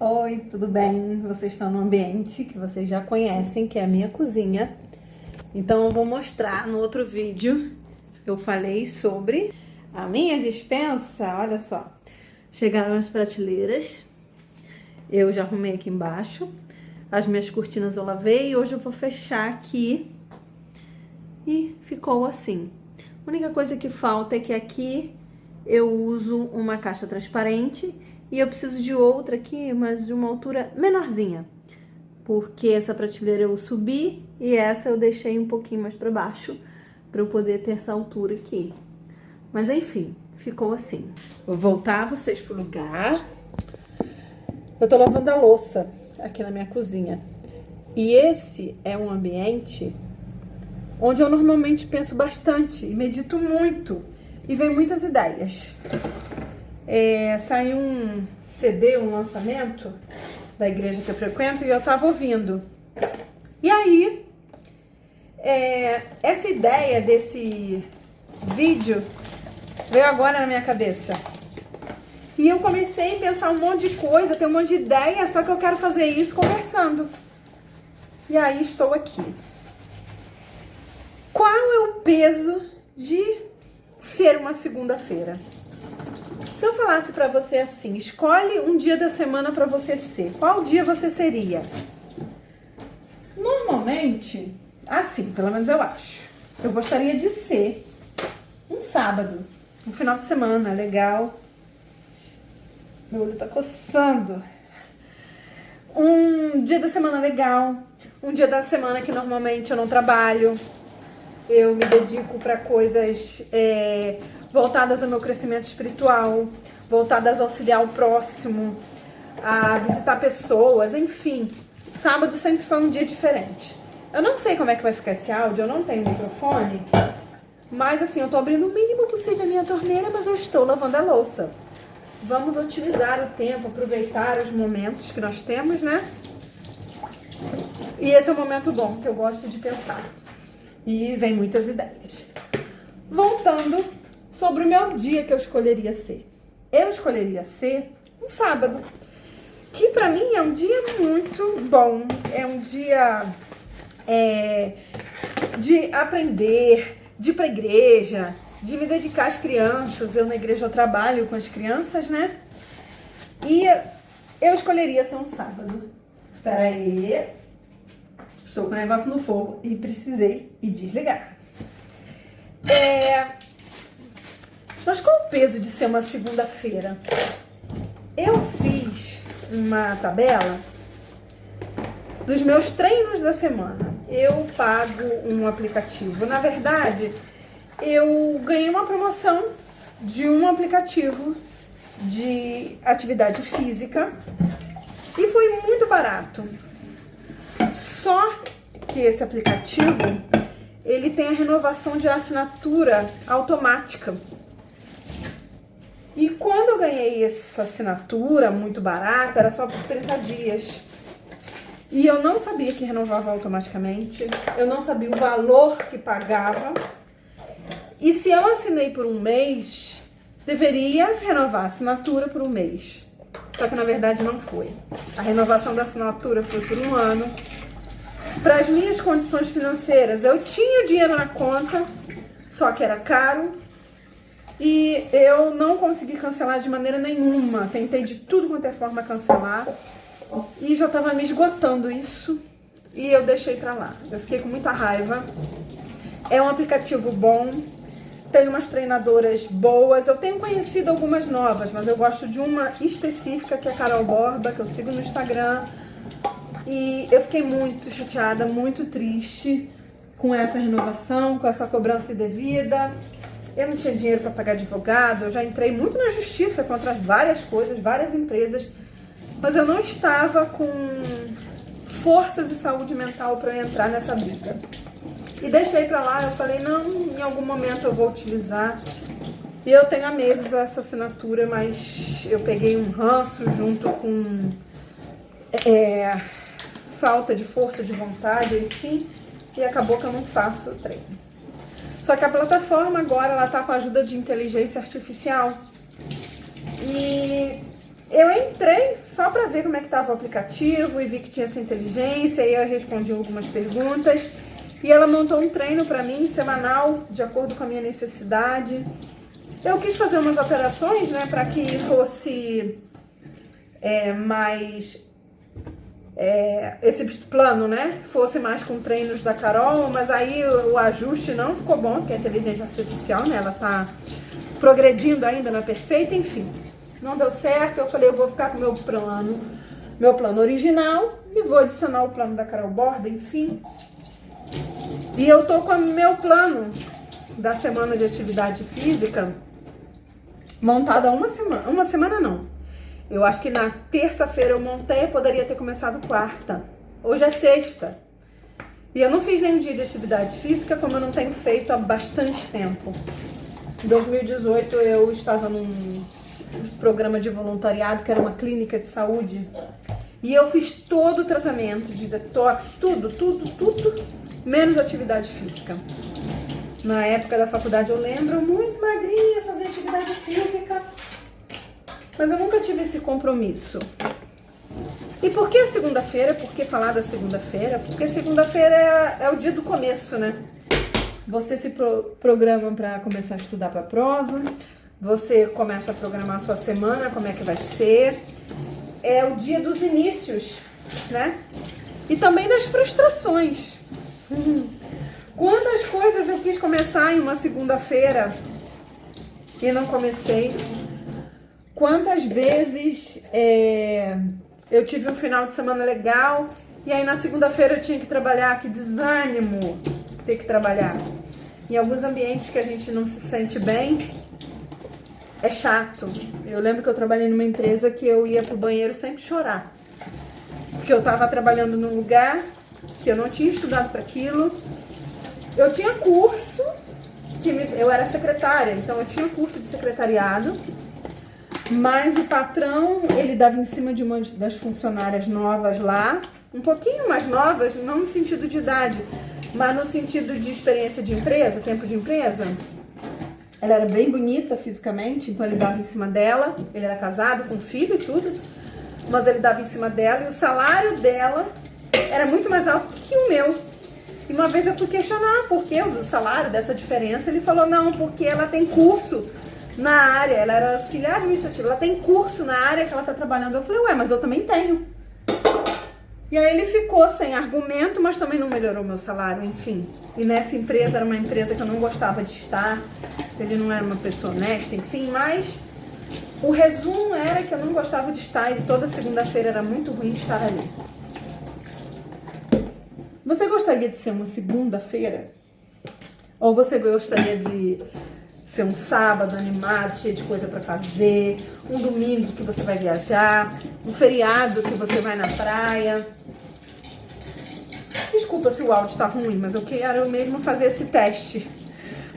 Oi, tudo bem? Vocês estão no ambiente que vocês já conhecem, que é a minha cozinha. Então eu vou mostrar no outro vídeo. Eu falei sobre a minha despensa, olha só. Chegaram as prateleiras, eu já arrumei aqui embaixo. As minhas cortinas eu lavei e hoje eu vou fechar aqui. E ficou assim. A única coisa que falta é que aqui eu uso uma caixa transparente e eu preciso de outra aqui, mas de uma altura menorzinha. Porque essa prateleira eu subi e essa eu deixei um pouquinho mais para baixo para eu poder ter essa altura aqui. Mas enfim, ficou assim. Vou voltar vocês pro lugar. Eu tô lavando a louça aqui na minha cozinha. E esse é um ambiente onde eu normalmente penso bastante e medito muito. E vem muitas ideias. Saiu um CD, um lançamento da igreja que eu frequento e eu tava ouvindo. E aí, essa ideia desse vídeo veio agora na minha cabeça. E eu comecei a pensar um monte de coisa, ter um monte de ideia, só que eu quero fazer isso conversando. E aí estou aqui. Qual é o peso de ser uma segunda-feira? Se eu falasse pra você assim, escolhe um dia da semana pra você ser, qual dia você seria? Normalmente, assim, pelo menos eu acho, eu gostaria de ser um sábado, um final de semana legal. Meu olho tá coçando. Um dia da semana legal, um dia da semana que normalmente eu não trabalho, eu me dedico pra coisas voltadas ao meu crescimento espiritual, voltadas a auxiliar o próximo, a visitar pessoas, enfim. Sábado sempre foi um dia diferente. Eu não sei como é que vai ficar esse áudio, eu não tenho microfone, mas assim, eu tô abrindo o mínimo possível a minha torneira, mas eu estou lavando a louça. Vamos otimizar o tempo, aproveitar os momentos que nós temos, né? E esse é um momento bom que eu gosto de pensar. E vem muitas ideias. Voltando sobre o meu dia que eu escolheria ser. Eu escolheria ser um sábado, que pra mim é um dia muito bom. É um dia de aprender, de ir pra igreja, de me dedicar às crianças. Eu na igreja eu trabalho com as crianças, né? E eu escolheria ser um sábado. Espera aí. Estou com o negócio no fogo e precisei ir desligar. Mas qual o peso de ser uma segunda-feira? Eu fiz uma tabela dos meus treinos da semana. Eu pago um aplicativo. Na verdade, eu ganhei uma promoção de um aplicativo de atividade física e foi muito barato. Só que esse aplicativo, ele tem a renovação de assinatura automática. E quando eu ganhei essa assinatura muito barata, era só por 30 dias. E eu não sabia que renovava automaticamente, eu não sabia o valor que pagava. E se eu assinei por um mês, deveria renovar a assinatura por um mês. Só que na verdade não foi. A renovação da assinatura foi por um ano. Para as minhas condições financeiras, eu tinha o dinheiro na conta, só que era caro. E eu não consegui cancelar de maneira nenhuma. Tentei de tudo quanto é forma cancelar. E já estava me esgotando isso. E eu deixei pra lá. Eu fiquei com muita raiva. É um aplicativo bom. Tem umas treinadoras boas. Eu tenho conhecido algumas novas, mas eu gosto de uma específica, que é a Carol Borba, que eu sigo no Instagram. E eu fiquei muito chateada, muito triste com essa renovação, com essa cobrança indevida. Eu não tinha dinheiro para pagar advogado, eu já entrei muito na justiça contra várias coisas, várias empresas, mas eu não estava com forças e saúde mental para eu entrar nessa briga. E deixei para lá, eu falei, não, em algum momento eu vou utilizar. E eu tenho há meses essa assinatura, mas eu peguei um ranço junto com falta de força de vontade, enfim, e acabou que eu não faço treino. Só que a plataforma agora, ela tá com a ajuda de inteligência artificial. E eu entrei só para ver como é que estava o aplicativo e vi que tinha essa inteligência, e eu respondi algumas perguntas. E ela montou um treino para mim, semanal, de acordo com a minha necessidade. Eu quis fazer umas alterações, né, para que fosse mais... esse plano, né, fosse mais com treinos da Carol, mas aí o ajuste não ficou bom, porque a inteligência artificial, né, ela tá progredindo ainda na perfeita, enfim. Não deu certo, eu falei, eu vou ficar com meu plano original e vou adicionar o plano da Carol Borba, enfim. E eu tô com o meu plano da semana de atividade física montado há uma semana não. Eu acho que na terça-feira eu montei, eu poderia ter começado quarta. Hoje é sexta. E eu não fiz nenhum dia de atividade física, como eu não tenho feito há bastante tempo. Em 2018 eu estava num programa de voluntariado, que era uma clínica de saúde. E eu fiz todo o tratamento de detox, tudo, menos atividade física. Na época da faculdade eu lembro, muito magrinha, fazer atividade física. Mas eu nunca tive esse compromisso. E por que segunda-feira? Por que falar da segunda-feira? Porque segunda-feira é o dia do começo, né? Você se programa para começar a estudar para a prova. Você começa a programar a sua semana, como é que vai ser. É o dia dos inícios, né? E também das frustrações. Quantas coisas eu quis começar em uma segunda-feira e não comecei. Quantas vezes eu tive um final de semana legal e aí na segunda-feira eu tinha que trabalhar, que desânimo ter que trabalhar. Em alguns ambientes que a gente não se sente bem, é chato. Eu lembro que eu trabalhei numa empresa que eu ia pro banheiro sempre chorar. Porque eu estava trabalhando num lugar que eu não tinha estudado para aquilo. Eu tinha curso, eu era secretária, então eu tinha curso de secretariado. Mas o patrão, ele dava em cima de uma das funcionárias novas lá, um pouquinho mais novas, não no sentido de idade, mas no sentido de experiência de empresa, tempo de empresa. Ela era bem bonita fisicamente, então ele dava em cima dela. Ele era casado, com filho e tudo, mas ele dava em cima dela e o salário dela era muito mais alto que o meu. E uma vez eu fui questionar por que o salário dessa diferença. Ele falou, não, porque ela tem curso na área, ela era auxiliar administrativa, ela tem curso na área que ela tá trabalhando. Eu falei, ué, mas eu também tenho. E aí ele ficou sem argumento, mas também não melhorou meu salário, enfim. E nessa empresa, era uma empresa que eu não gostava de estar, ele não era uma pessoa honesta, enfim, mas o resumo era que eu não gostava de estar e toda segunda-feira era muito ruim estar ali. Você gostaria de ser uma segunda-feira? Ou você gostaria de ser um sábado animado, cheio de coisa para fazer, um domingo que você vai viajar, um feriado que você vai na praia? Desculpa se o áudio está ruim, mas eu quero mesmo fazer esse teste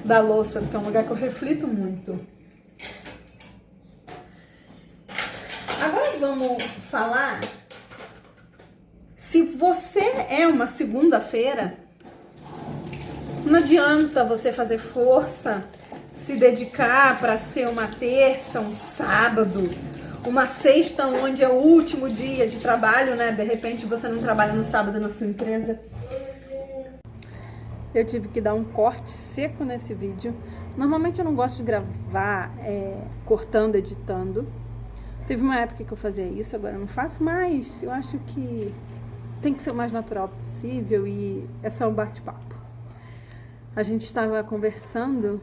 da louça, porque é um lugar que eu reflito muito. Agora vamos falar se você é uma segunda-feira. Não adianta você fazer força, se dedicar para ser uma terça, um sábado, uma sexta, onde é o último dia de trabalho, né? De repente você não trabalha no sábado na sua empresa. Eu tive que dar um corte seco nesse vídeo. Normalmente eu não gosto de gravar cortando, editando. Teve uma época que eu fazia isso, agora eu não faço mais. Eu acho que tem que ser o mais natural possível e é só um bate-papo. A gente estava conversando,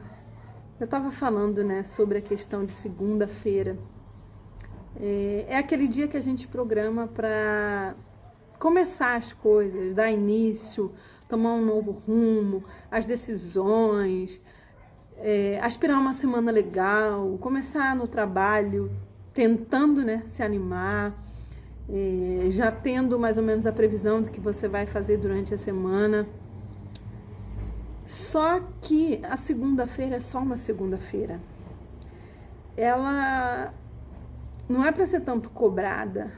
eu estava falando, né, sobre a questão de segunda-feira. É aquele dia que a gente programa para começar as coisas, dar início, tomar um novo rumo, as decisões, aspirar uma semana legal, começar no trabalho, tentando, né, se animar, já tendo mais ou menos a previsão do que você vai fazer durante a semana. Só que a segunda-feira é só uma segunda-feira. Ela não é para ser tanto cobrada,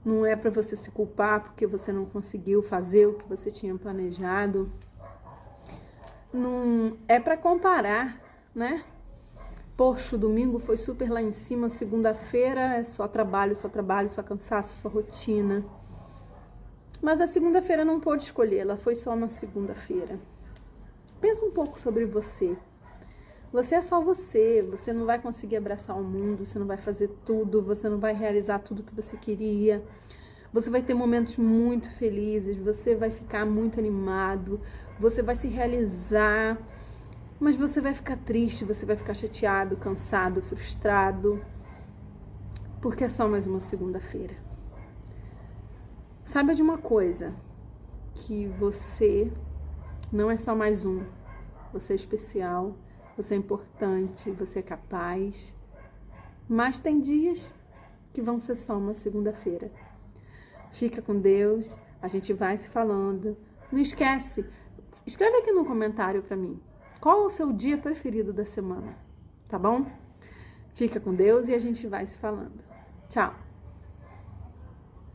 não é para você se culpar porque você não conseguiu fazer o que você tinha planejado. Não é para comparar, né? Poxa, o domingo foi super lá em cima, segunda-feira é só trabalho, só cansaço, só rotina. Mas a segunda-feira não pôde escolher, ela foi só uma segunda-feira. Pensa um pouco sobre você. Você é só você, você não vai conseguir abraçar o mundo, você não vai fazer tudo, você não vai realizar tudo que você queria. Você vai ter momentos muito felizes, você vai ficar muito animado, você vai se realizar, mas você vai ficar triste, você vai ficar chateado, cansado, frustrado, porque é só mais uma segunda-feira. Saiba de uma coisa, que você não é só mais um, você é especial, você é importante, você é capaz, mas tem dias que vão ser só uma segunda-feira. Fica com Deus, a gente vai se falando. Não esquece, escreve aqui no comentário pra mim, qual é o seu dia preferido da semana, tá bom? Fica com Deus e a gente vai se falando. Tchau!